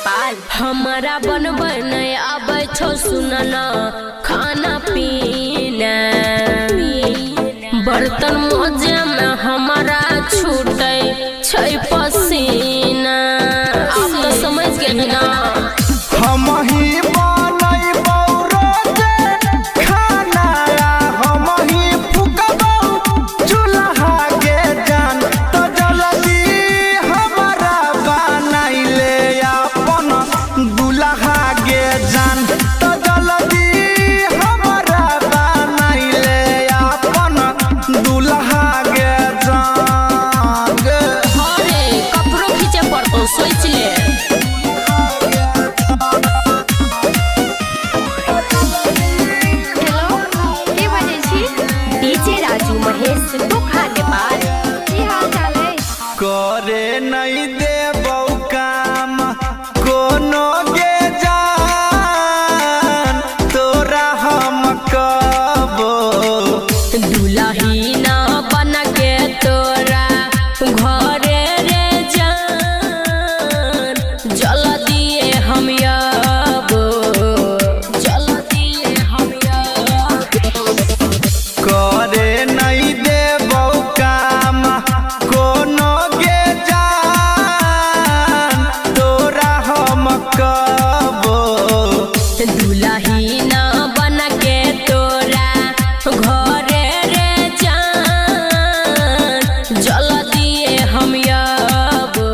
नेपाल। हमारा बनबै नहीं आबै छौ सुनना खाना पीना, बर्तन मौजे में हमारा छूटे छै पसीना। आप तो समझ गए ना। हम ही बनैबौ रोजे खाना, हम ही फुकबौ चूल्हा के जान। तो जल्दी हमारा बनैले अपन दुल्हा के जान। तो जल्दी हमारा बनैले अपन दुल्हा के जान। अरे कपड़ो खींचे पड़तो सोच ले। करे नहीं देबौ काम कोनो के जान, तोरा हम कबो दुल्ही ना बन के तोरा घरे रे जान। जल्दी हम आबो, जल्दी हम आबो। करे नहीं देबौ काम कोनो के जान, तोरा हम कबो दुल्ही ना बन के तोरा घरे रे जान। जल्दी हम आबो।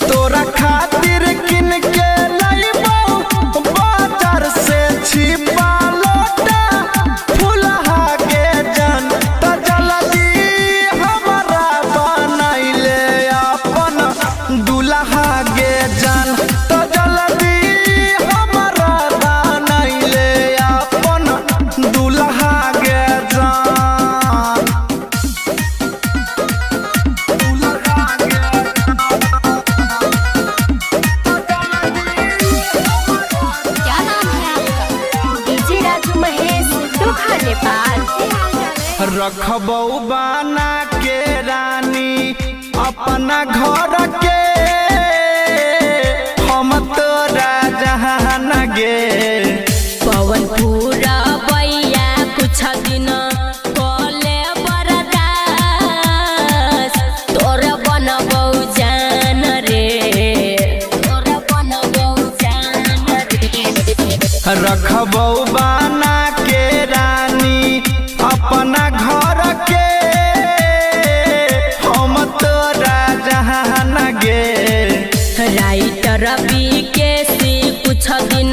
तोरा खातिर किन के लइबौ बाजार से छिपा लोटा फुलहा के जान। त जल्दी हमारा बनैले अपन दुल्हा के जान। त जल्दी हमारा बनैले अपन दुल्हा के जान। दुल्हा के क्या नाम है आपका? डीजे राजू महेश टोखा नेपाल। रखबौ बना के रानी अपना घर के, हम तोरा जहान गे। पवन पूरा बैया कुछ दिन कले बरदास, तोरा बनबौ जान रे, तोरा बनबौ जान रे। रखबौ बना के रानी अपना घर के, हम तोरा जहान गे। राइटर रवि के सी कुछ दिन